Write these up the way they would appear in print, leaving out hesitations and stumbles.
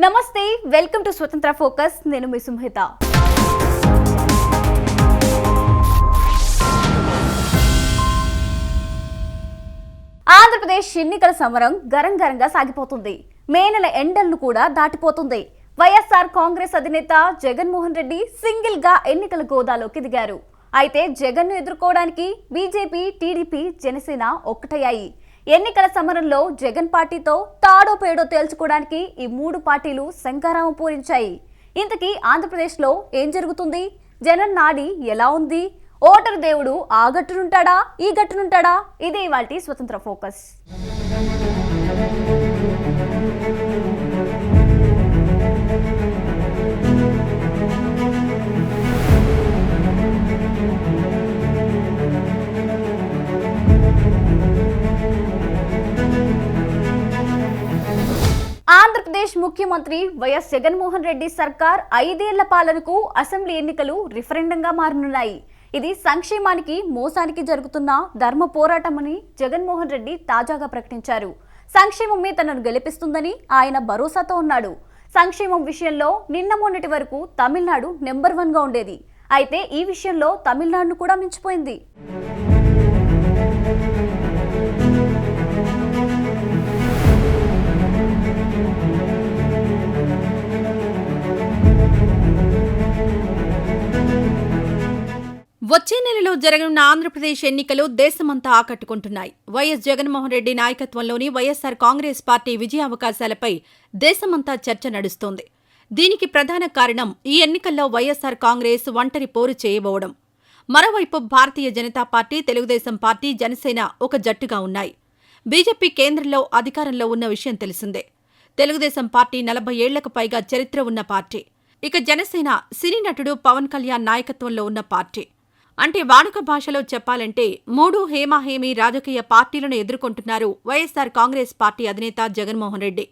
నమస్తే, welcome to స్వతంత్ర focus. నేను మీ సుమహిత. ఆంధ్రప్రదేశ్ ఎన్నికల సమరం గరంగరంగా సాగిపోతుంది. మే నెల ఎండలను కూడా దాటిపోతుంది. వైఎస్ఆర్ కాంగ్రెస్ అధినేత జగన్మోహన్ రెడ్డి సింగిల్ గా ఎన్నికల గోదాలోకి దిగారు. అయితే జగన్ను ఎదుర్కోవడానికి బీజేపీ, టీడీపీ, జనసేన ఒక్కటయ్యాయి. ఎన్నికల సమరంలో జగన్ పార్టీతో తాడో పేడో తేల్చుకోవడానికి ఈ మూడు పార్టీలు శంఖారావం పూరించాయి. ఇంతకీ ఆంధ్రప్రదేశ్లో ఏం జరుగుతుంది? జనం నాడి ఎలా ఉంది? ఓటరు దేవుడు ఆ గట్టునుంటాడా, ఈ గట్టునుంటాడా? ఇదే ఇవాల్టి స్వతంత్ర ఫోకస్. ఆంధ్రప్రదేశ్ ముఖ్యమంత్రి వైఎస్ జగన్మోహన్ రెడ్డి సర్కార్ 5 ఏళ్ల పాలనకు అసెంబ్లీ ఎన్నికలు రిఫరెండంగా మారనున్నాయి. ఇది సంక్షేమానికి, మోసానికి జరుగుతున్న ధర్మ పోరాటమని జగన్మోహన్ రెడ్డి తాజాగా ప్రకటించారు. సంక్షేమమే తనను గెలిపిస్తుందని ఆయన భరోసాతో ఉన్నాడు. సంక్షేమం విషయంలో నిన్న మొన్నటి వరకు తమిళనాడు నెంబర్ 1గా ఉండేది. అయితే ఈ విషయంలో తమిళనాడును కూడా మించిపోయింది. వచ్చే నెలలో జరగనున్న ఆంధ్రప్రదేశ్ ఎన్నికలు దేశమంతా ఆకట్టుకుంటున్నాయి. వైఎస్ జగన్మోహన్ రెడ్డి నాయకత్వంలోని వైఎస్సార్ కాంగ్రెస్ పార్టీ విజయావకాశాలపై దేశమంతా చర్చ నడుస్తోంది. దీనికి ప్రధాన కారణం ఈ ఎన్నికల్లో వైఎస్సార్ కాంగ్రెస్ ఒంటరి పోరు చేయబోవడం. మరోవైపు భారతీయ జనతా పార్టీ, తెలుగుదేశం పార్టీ, జనసేన ఒక జట్టుగా ఉన్నాయి. బీజేపీ కేంద్రంలో అధికారంలో ఉన్న విషయం తెలిసిందే. తెలుగుదేశం పార్టీ 40 ఏళ్లకు పైగా చరిత్ర ఉన్న పార్టీ. ఇక జనసేన సినీ నటుడు పవన్ కళ్యాణ్ నాయకత్వంలో ఉన్న పార్టీ. అంటే వాడుక భాషలో చెప్పాలంటే 3 హేమాహేమీ రాజకీయ పార్టీలను ఎదుర్కొంటున్నారు వైఎస్సార్ కాంగ్రెస్ పార్టీ అధినేత జగన్మోహన్ రెడ్డి.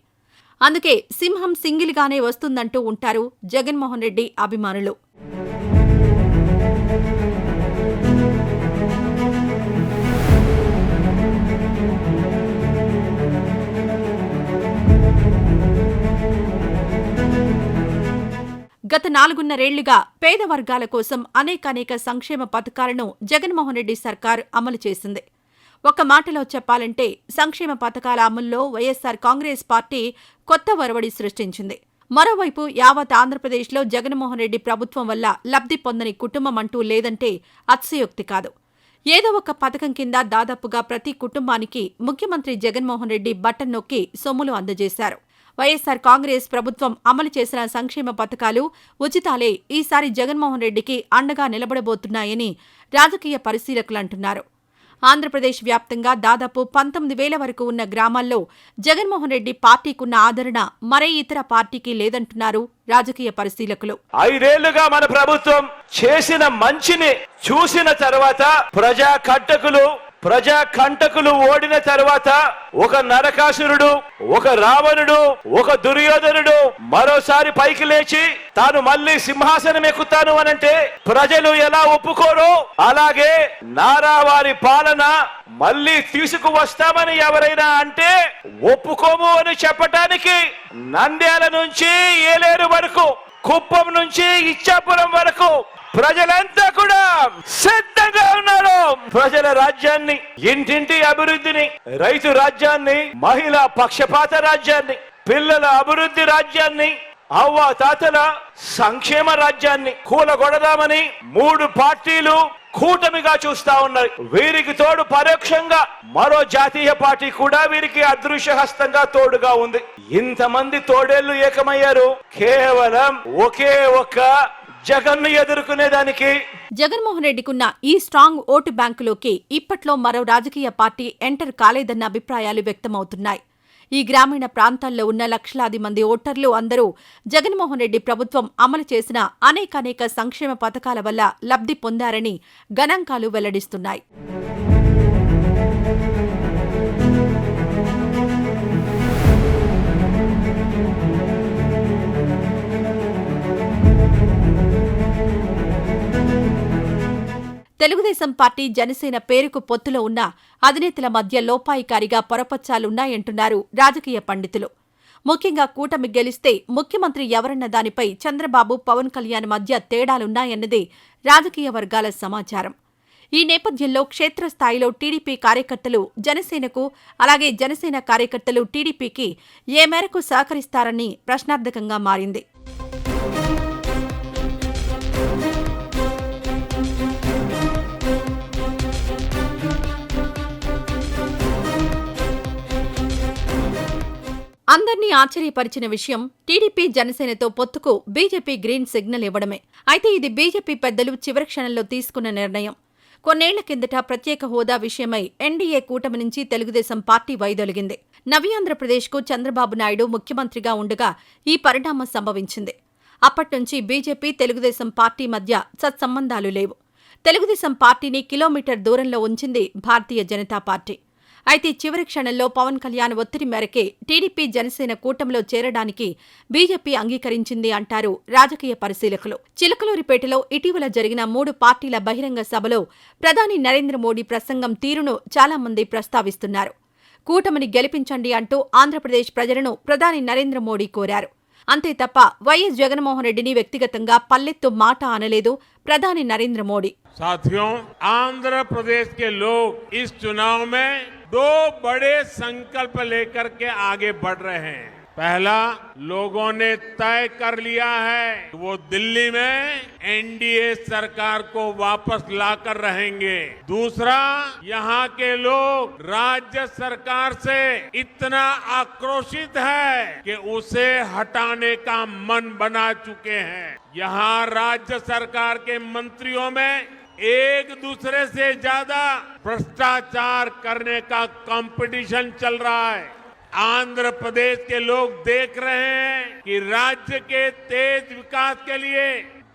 అందుకే సింహం సింగిల్గానే వస్తుందంటూ ఉంటారు జగన్మోహన్ రెడ్డి అభిమానులు. గత 4.5 పేద వర్గాల కోసం అనేకానేక సంక్షేమ పథకాలను జగన్మోహన్ రెడ్డి సర్కార్ అమలు చేసింది. ఒక మాటలో చెప్పాలంటే సంక్షేమ పథకాల అమల్లో వైఎస్సార్ కాంగ్రెస్ పార్టీ కొత్త ఒరవడి సృష్టించింది. మరోవైపు యావత్ ఆంధ్రప్రదేశ్లో జగన్మోహన్ రెడ్డి ప్రభుత్వం వల్ల లబ్ధి పొందని కుటుంబం అంటూ లేదంటే అతిశయోక్తి కాదు. ఏదో ఒక పథకం కింద దాదాపుగా ప్రతి కుటుంబానికి ముఖ్యమంత్రి జగన్మోహన్ రెడ్డి బటన్ నొక్కి సొమ్ములు అందజేశారు. వైఎస్సార్ కాంగ్రెస్ ప్రభుత్వం అమలు చేసిన సంక్షేమ పథకాలు, ఉచితాలే ఈసారి జగన్మోహన్ రెడ్డికి అండగా నిలబడబోతున్నాయని రాజకీయ పరిశీలకులు అంటున్నారు. ఆంధ్రప్రదేశ్ వ్యాప్తంగా దాదాపు 19,000 వరకు ఉన్న గ్రామాల్లో జగన్మోహన్ రెడ్డి పార్టీకున్న ఆదరణ మరే ఇతర పార్టీకి లేదంటున్నారు రాజకీయ పరిశీలకులు. 5 ఏళ్లుగా మన ప్రభుత్వం చేసిన మంచిని చూసిన తర్వాత ప్రజా కంటకులు ఓడిన తర్వాత ఒక నరకాసురుడు, ఒక రావణుడు, ఒక దుర్యోధనుడు మరోసారి పైకి లేచి తాను మళ్లీ సింహాసనం ఎక్కుతాను అనంటే ప్రజలు ఎలా ఒప్పుకోరో అలాగే నారావారి పాలన మళ్లీ తీసుకువస్తామని ఎవరైనా అంటే ఒప్పుకోము అని చెప్పటానికి నంద్యాల నుంచి ఏలేరు వరకు, కుప్పం నుంచి ఇచ్చాపురం వరకు ప్రజలంతా కూడా సిద్ధంగా ఉన్నారు. ప్రజల రాజ్యాన్ని, ఇంటింటి అభివృద్ధిని, రైతు రాజ్యాన్ని, మహిళా పక్షపాత రాజ్యాన్ని, పిల్లల అభివృద్ధి రాజ్యాన్ని, అవ్వ తాతల సంక్షేమ రాజ్యాన్ని కూలగొడదామని 3 పార్టీలు కూటమిగా చూస్తా ఉన్నాయి. వీరికి తోడు పరోక్షంగా మరో జాతీయ పార్టీ కూడా వీరికి అదృశ్య హస్తంగా తోడుగా ఉంది. ఇంతమంది తోడేళ్లు ఏకమయ్యారు కేవలం ఒకే ఒక్క జగన్ను ఎదుర్కొనేదానికి. జగన్మోహన్ రెడ్డికున్న ఈ స్ట్రాంగ్ ఓటు బ్యాంకులోకి ఇప్పట్లో మరో రాజకీయ పార్టీ ఎంటర్ కాలేదన్న అభిప్రాయాలు వ్యక్తమవుతున్నాయి. ఈ గ్రామీణ ప్రాంతాల్లో ఉన్న లక్షలాది మంది ఓటర్లు అందరూ జగన్మోహన్ రెడ్డి ప్రభుత్వం అమలు చేసిన అనేకానేక సంక్షేమ పథకాల వల్ల లబ్ధి పొందారని గణాంకాలు వెల్లడిస్తున్నాయి. తెలుగుదేశం పార్టీ, జనసేన పేరుకు పొత్తులో ఉన్న అధినేతల మధ్య లోపాయికారిగా పొరపచ్చాలున్నాయంటున్నారు రాజకీయ పండితులు. ముఖ్యంగా కూటమి గెలిస్తే ముఖ్యమంత్రి ఎవరన్న దానిపై చంద్రబాబు, పవన్ కళ్యాణ్ మధ్య తేడాలున్నాయన్నది రాజకీయ వర్గాల సమాచారం. ఈ నేపథ్యంలో క్షేత్రస్థాయిలో టీడీపీ కార్యకర్తలు జనసేనకు, అలాగే జనసేన కార్యకర్తలు టీడీపీకి ఏ మేరకు సహకరిస్తారని ప్రశ్నార్థకంగా మారింది. అందర్నీ ఆశ్చర్యపరిచిన విషయం టీడీపీ జనసేనతో పొత్తుకు బీజేపీ గ్రీన్ సిగ్నల్ ఇవ్వడమే. అయితే ఇది బీజేపీ పెద్దలు చివరి క్షణంలో తీసుకున్న నిర్ణయం. కొన్నేళ్ల కిందట ప్రత్యేక హోదా విషయమై ఎన్డీఏ కూటమి నుంచి తెలుగుదేశం పార్టీ వైదొలిగింది. నవ్యాంధ్రప్రదేశ్కు చంద్రబాబు నాయుడు ముఖ్యమంత్రిగా ఉండగా ఈ పరిణామం సంభవించింది. అప్పట్నుంచి బీజేపీ, తెలుగుదేశం పార్టీ మధ్య సత్సంబంధాలు లేవు. తెలుగుదేశం పార్టీని కిలోమీటర్ దూరంలో ఉంచింది భారతీయ జనతా పార్టీ. అయితే చివరి క్షణంలో పవన్ కళ్యాణ్ ఒత్తిడి మేరకే టీడీపీ, జనసేన కూటమిలో చేరడానికి బీజేపీ అంగీకరించింది అంటారు రాజకీయ పరిశీలకులు. చిలకలూరిపేటలో ఇటీవల జరిగిన 3 పార్టీల బహిరంగ సభలో ప్రధాని నరేంద్ర మోడీ ప్రసంగం తీరును చాలా మంది ప్రస్తావిస్తున్నారు. కూటమిని గెలిపించండి అంటూ ఆంధ్రప్రదేశ్ ప్రజలను ప్రధాని నరేంద్ర మోడీ కోరారు. అంతే తప్ప వైఎస్ జగన్మోహన్ రెడ్డిని వ్యక్తిగతంగా పల్లెత్తు మాట అనలేదు ప్రధాని నరేంద్ర మోడీ. साथियों, आंध्र प्रदेश के लोग इस चुनाव में 2 बड़े संकल्प लेकर के आगे बढ़ रहे हैं। पहला, लोगों ने तय कर लिया है कि वो दिल्ली में एनडीए सरकार को वापस लाकर रहेंगे। दूसरा, यहाँ के लोग राज्य सरकार से इतना आक्रोशित है कि उसे हटाने का मन बना चुके हैं। यहाँ राज्य सरकार के मंत्रियों में एक दूसरे से ज्यादा भ्रष्टाचार करने का कंपटीशन चल रहा है। आंध्र प्रदेश के लोग देख रहे हैं कि राज्य के तेज विकास के लिए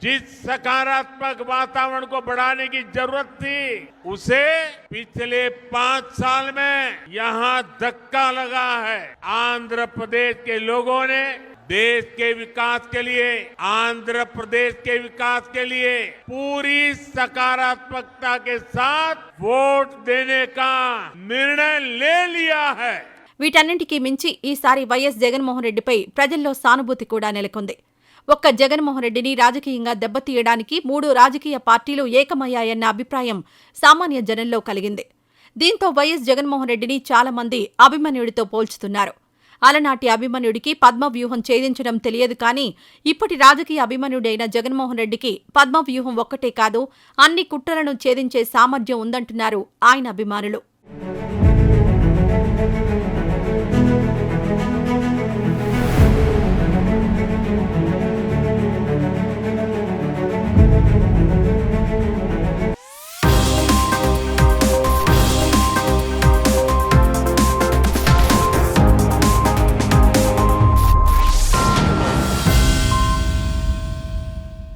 जिस सकारात्मक वातावरण को बढ़ाने की जरूरत थी, उसे पिछले 5 साल में यहाँ धक्का लगा है। आंध्र प्रदेश के लोगों ने देश के विकास के लिए, आंध्र प्रदेश के विकास के लिए पूरी सकारात्मकता के साथ वोट देने का निर्णय ले लिया है। వీటన్నింటికీ మించి ఈసారి వైఎస్ జగన్మోహన్ రెడ్డిపై ప్రజల్లో సానుభూతి కూడా నెలకొంది. ఒక్క జగన్మోహన్ రెడ్డిని రాజకీయంగా దెబ్బతీయడానికి 3 రాజకీయ పార్టీలు ఏకమయ్యాయన్న అభిప్రాయం సామాన్య జనంలో కలిగింది. దీంతో వైఎస్ జగన్మోహన్ రెడ్డిని చాలా మంది అభిమన్యుడితో పోల్చుతున్నారు. అలనాటి అభిమన్యుడికి పద్మవ్యూహం ఛేదించడం తెలియదు కానీ ఇప్పటి రాజకీయ అభిమన్యుడైన జగన్మోహన్ రెడ్డికి పద్మవ్యూహం ఒక్కటే కాదు, అన్ని కుట్రలను ఛేదించే సామర్థ్యం ఉందంటున్నారు ఆయన అభిమానులు.